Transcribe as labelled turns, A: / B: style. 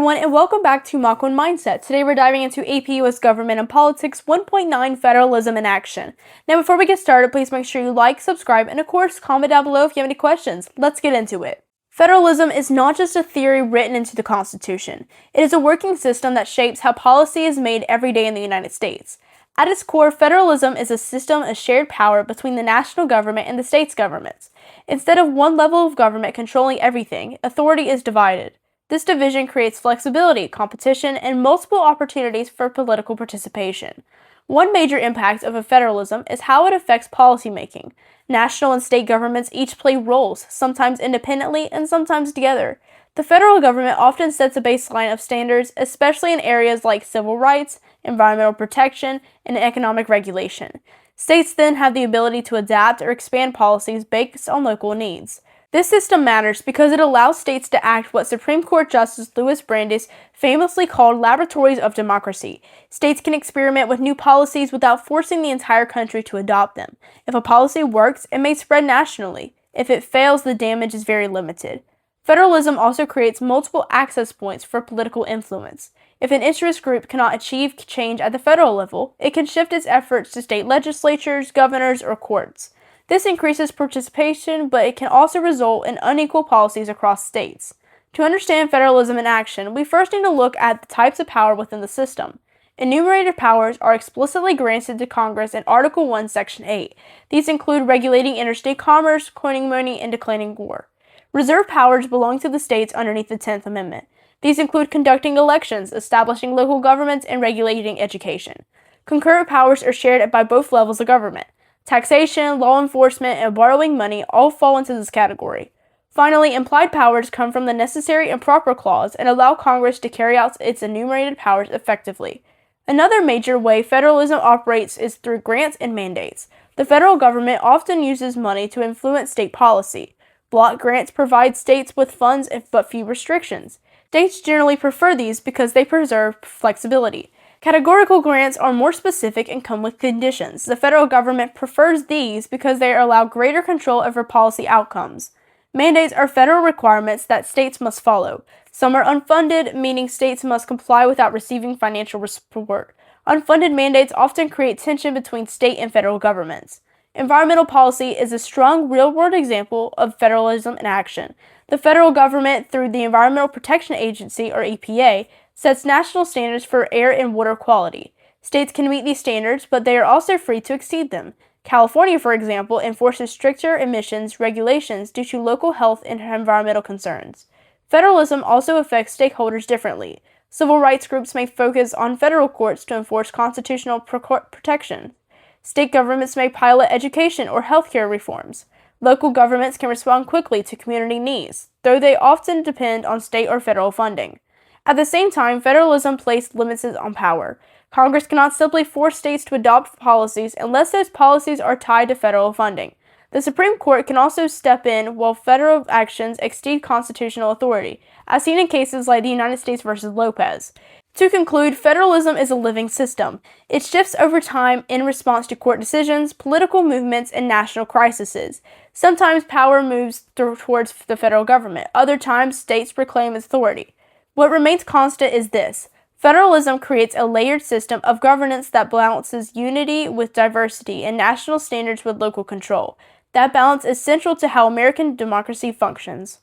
A: everyone, and welcome back to Mach 1 Mindset. Today we're diving into AP US Government and Politics 1.9 Federalism in Action. Now before we get started, please make sure you like, subscribe, and of course, comment down below if you have any questions. Let's get into it. Federalism is not just a theory written into the Constitution. It is a working system that shapes how policy is made every day in the United States. At its core, federalism is a system of shared power between the national government and the states' governments. Instead of one level of government controlling everything, authority is divided. This division creates flexibility, competition, and multiple opportunities for political participation. One major impact of a federalism is how it affects policymaking. National and state governments each play roles, sometimes independently and sometimes together. The federal government often sets a baseline of standards, especially in areas like civil rights, environmental protection, and economic regulation. States then have the ability to adapt or expand policies based on local needs. This system matters because it allows states to act what Supreme Court Justice Louis Brandeis famously called laboratories of democracy. States can experiment with new policies without forcing the entire country to adopt them. If a policy works, it may spread nationally. If it fails, the damage is very limited. Federalism also creates multiple access points for political influence. If an interest group cannot achieve change at the federal level, it can shift its efforts to state legislatures, governors, or courts. This increases participation, but it can also result in unequal policies across states. To understand federalism in action, we first need to look at the types of power within the system. Enumerated powers are explicitly granted to Congress in Article 1, Section 8. These include regulating interstate commerce, coining money, and declaring war. Reserved powers belong to the states underneath the 10th Amendment. These include conducting elections, establishing local governments, and regulating education. Concurrent powers are shared by both levels of government. Taxation, law enforcement, and borrowing money all fall into this category. Finally, implied powers come from the necessary and proper clause and allow Congress to carry out its enumerated powers effectively. Another major way federalism operates is through grants and mandates. The federal government often uses money to influence state policy. Block grants provide states with funds but few restrictions. States generally prefer these because they preserve flexibility. Categorical grants are more specific and come with conditions. The federal government prefers these because they allow greater control over policy outcomes. Mandates are federal requirements that states must follow. Some are unfunded, meaning states must comply without receiving financial support. Unfunded mandates often create tension between state and federal governments. Environmental policy is a strong real-world example of federalism in action. The federal government, through the Environmental Protection Agency, or EPA, sets national standards for air and water quality. States can meet these standards, but they are also free to exceed them. California, for example, enforces stricter emissions regulations due to local health and environmental concerns. Federalism also affects stakeholders differently. Civil rights groups may focus on federal courts to enforce constitutional protection. State governments may pilot education or healthcare reforms. Local governments can respond quickly to community needs, though they often depend on state or federal funding. At the same time, federalism places limits on power. Congress cannot simply force states to adopt policies unless those policies are tied to federal funding. The Supreme Court can also step in while federal actions exceed constitutional authority, as seen in cases like the United States versus Lopez. To conclude, federalism is a living system. It shifts over time in response to court decisions, political movements, and national crises. Sometimes power moves towards the federal government. Other times, states proclaim authority. What remains constant is this. Federalism creates a layered system of governance that balances unity with diversity and national standards with local control. That balance is central to how American democracy functions.